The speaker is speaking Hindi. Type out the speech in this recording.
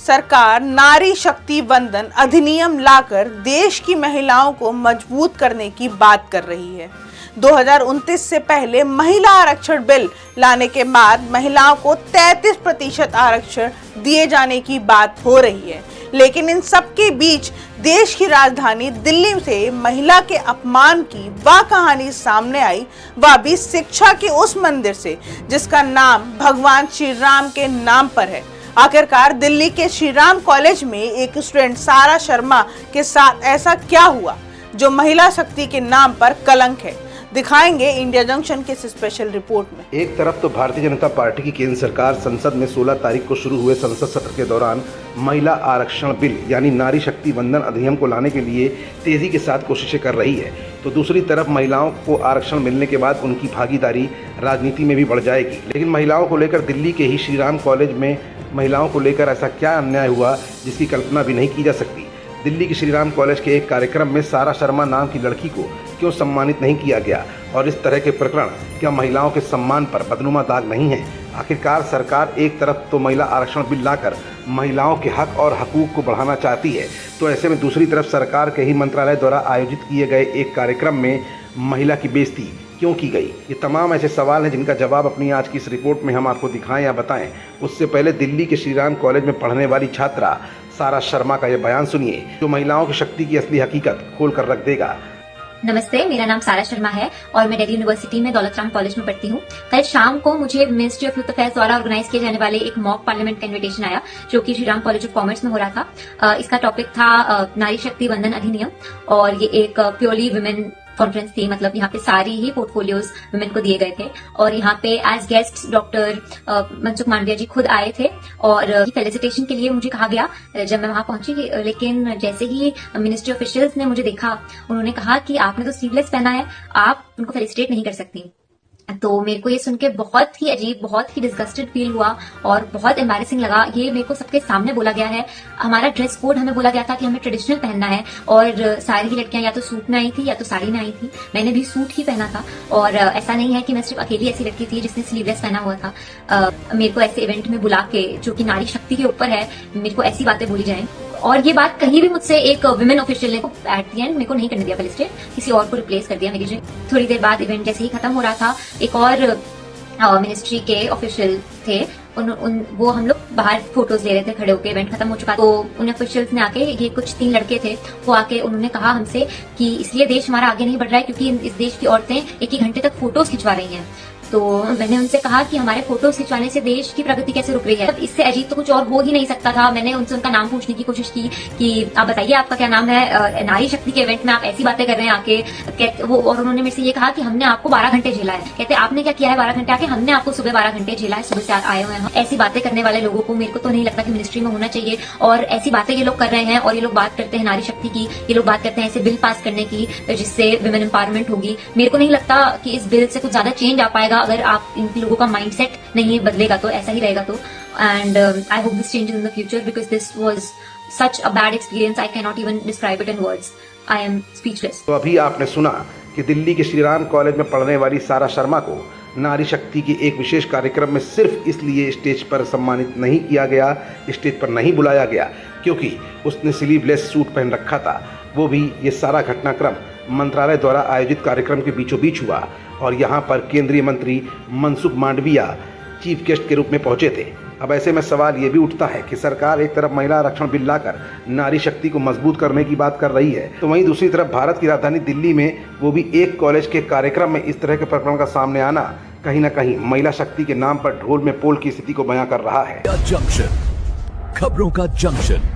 सरकार नारी शक्ति वंदन अधिनियम लाकर देश की महिलाओं को मजबूत करने की बात कर रही है। 2029 से पहले महिला आरक्षण बिल लाने के बाद महिलाओं को 33% आरक्षण दिए जाने की बात हो रही है, लेकिन इन सबके बीच देश की राजधानी दिल्ली से महिला के अपमान की वह कहानी सामने आई, वह भी शिक्षा के उस मंदिर से जिसका नाम भगवान श्री राम के नाम पर है। आखिरकार दिल्ली के श्री राम कॉलेज में एक स्टूडेंट सारा शर्मा के साथ ऐसा क्या हुआ जो महिला शक्ति के नाम पर कलंक है, दिखाएंगे इंडिया जंक्शन के इस स्पेशल रिपोर्ट में। एक तरफ तो भारतीय जनता पार्टी की केंद्र सरकार संसद में 16 तारीख को शुरू हुए संसद सत्र के दौरान महिला आरक्षण बिल यानी नारी शक्ति वंदन अधिनियम को लाने के लिए तेजी के साथ कोशिशें कर रही है, तो दूसरी तरफ महिलाओं को आरक्षण मिलने के बाद उनकी भागीदारी राजनीति में भी बढ़ जाएगी। लेकिन महिलाओं को लेकर दिल्ली के ही श्री राम कॉलेज में महिलाओं को लेकर ऐसा क्या अन्याय हुआ जिसकी कल्पना भी नहीं की जा सकती। दिल्ली के श्री राम कॉलेज के एक कार्यक्रम में सारा शर्मा नाम की लड़की को क्यों सम्मानित नहीं किया गया, और इस तरह के प्रकरण क्या महिलाओं के सम्मान पर बदनुमा दाग नहीं है? आखिरकार सरकार एक तरफ तो महिला आरक्षण बिल लाकर महिलाओं के हक और हकूक को बढ़ाना चाहती है, तो ऐसे में दूसरी तरफ सरकार के ही मंत्रालय द्वारा आयोजित किए गए एक कार्यक्रम में महिला की बेइज्जती क्यों की गई? ये तमाम ऐसे सवाल हैं जिनका जवाब अपनी आज की इस रिपोर्ट में हम आपको दिखाएं या बताएं। उससे पहले दिल्ली के श्री राम कॉलेज में पढ़ने वाली छात्रा सारा शर्मा का यह बयान सुनिए, जो महिलाओं की शक्ति की असली हकीकत खोल कर रख देगा। नमस्ते, मेरा नाम सारा शर्मा है और मैं दिल्ली यूनिवर्सिटी में दौलत राम कॉलेज में पढ़ती हूँ। कल शाम को मुझे मिनिस्ट्री ऑफ यूथ अफेयर्स द्वारा ऑर्गेनाइज किए जाने वाले एक मॉक पार्लियामेंट का इन्विटेशन आया, जो कि Shri Ram college of commerce में हो रहा था। इसका टॉपिक था नारी शक्ति वंदन अधिनियम, और ये एक प्योरली वुमेन कॉन्फ्रेंस थी। मतलब यहाँ पे सारी ही पोर्टफोलियोज वुमेन को दिए गए थे, और यहाँ पे as guest doctor Mansukh Mandaviya ji खुद आए थे, और फेलिसिटेशन के लिए मुझे कहा गया जब मैं वहां पहुंची। लेकिन जैसे ही मिनिस्ट्री ऑफिशियल्स ने मुझे देखा, उन्होंने कहा कि आपने तो स्लीवलेस पहना है, आप उनको फेलिसिटेट नहीं कर सकती। तो मेरे को ये सुन के बहुत ही अजीब, बहुत ही डिस्गस्टेड फील हुआ और बहुत एम्बैरेसिंग लगा। ये मेरे को सबके सामने बोला गया है। हमारा ड्रेस कोड हमें बोला गया था कि हमें ट्रेडिशनल पहनना है, और सारी ही लड़कियां या तो सूट में आई थी या तो साड़ी में आई थी। मैंने भी सूट ही पहना था, और ऐसा नहीं है कि मैं सिर्फ अकेली ऐसी लड़की थी जिसने स्लीवलेस पहना हुआ था। मेरे को ऐसे इवेंट में बुला के, जो कि नारी शक्ति के ऊपर है, मेरे को ऐसी बातें बोली जाए, और ये बात कहीं भी मुझसे एक वुमेन ऑफिशियल ने एट द एंड मेरे को नहीं करने दिया फेलिसिटेट, किसी और को रिप्लेस कर दिया मेरी जगह। थोड़ी देर बाद इवेंट जैसे ही खत्म हो रहा था, एक और मिनिस्ट्री के ऑफिशियल थे, वो हम लोग बाहर फोटोज ले रहे थे खड़े होकर। इवेंट खत्म हो चुका, तो उन ऑफिशियल्स ने आके, ये कुछ 3 लड़के थे, वो आके उन्होंने कहा हमसे कि इसलिए देश हमारा आगे नहीं बढ़ रहा है क्योंकि इस देश की औरतें 1 घंटे तक फोटोज खिंचवा रही हैं। तो मैंने उनसे कहा कि हमारे फोटोज खिंचवाने से देश की प्रगति कैसे रुक रही है? इससे अजीब तो कुछ और हो ही नहीं सकता था। मैंने उनसे उनका नाम पूछने की कोशिश की कि आप बताइए आपका क्या नाम है, नारी शक्ति के इवेंट में आप ऐसी बातें कर रहे हैं आके। और उन्होंने मेरे से ये कहा कि हमने आपको 12 घंटे झेला है। कहते आपने क्या किया है 12 घंटे आके? हमने आपको सुबह 12 घंटे झेला है, सुबह से आए हुए हैं। ऐसी बातें करने वाले लोगों को मेरे को तो नहीं लगता कि मिनिस्ट्री में होना चाहिए। और ऐसी बातें ये लोग कर रहे हैं, और ये लोग बात करते हैं नारी शक्ति की, ये लोग बात करते हैं ऐसे बिल पास करने की जिससे वुमेन एम्पावरमेंट होगी। मेरे को नहीं लगता कि इस बिल से कुछ ज्यादा चेंज आ पाएगा अगर आप लोगों का माइंडसेट नहीं बदलेगा, तो ऐसा ही रहेगा। तो and I hope this changes in the future because this was such a bad experience. I can not even describe it in words. I am speechless. तो अभी आपने सुना कि दिल्ली के श्री राम कॉलेज में पढ़ने वाली सारा शर्मा को नारी शक्ति के एक विशेष कार्यक्रम में सिर्फ इसलिए स्टेज पर सम्मानित नहीं किया गया, स्टेज पर नहीं बुलाया गया क्योंकि उसने स्लीवलेस सूट पहन रखा था। वो भी ये सारा घटनाक्रम मंत्रालय द्वारा आयोजित कार्यक्रम के बीचों बीच हुआ, और यहाँ पर केंद्रीय मंत्री मनसुख मांडविया चीफ गेस्ट के रूप में पहुंचे थे। अब ऐसे में सवाल ये भी उठता है कि सरकार एक तरफ महिला आरक्षण बिल लाकर नारी शक्ति को मजबूत करने की बात कर रही है, तो वहीं दूसरी तरफ भारत की राजधानी दिल्ली में वो भी एक कॉलेज के कार्यक्रम में इस तरह के प्रकरण का सामने आना कहीं ना कहीं महिला शक्ति के नाम पर ढोल में पोल की स्थिति को बयां कर रहा है। जंक्शन, खबरों का जंक्शन।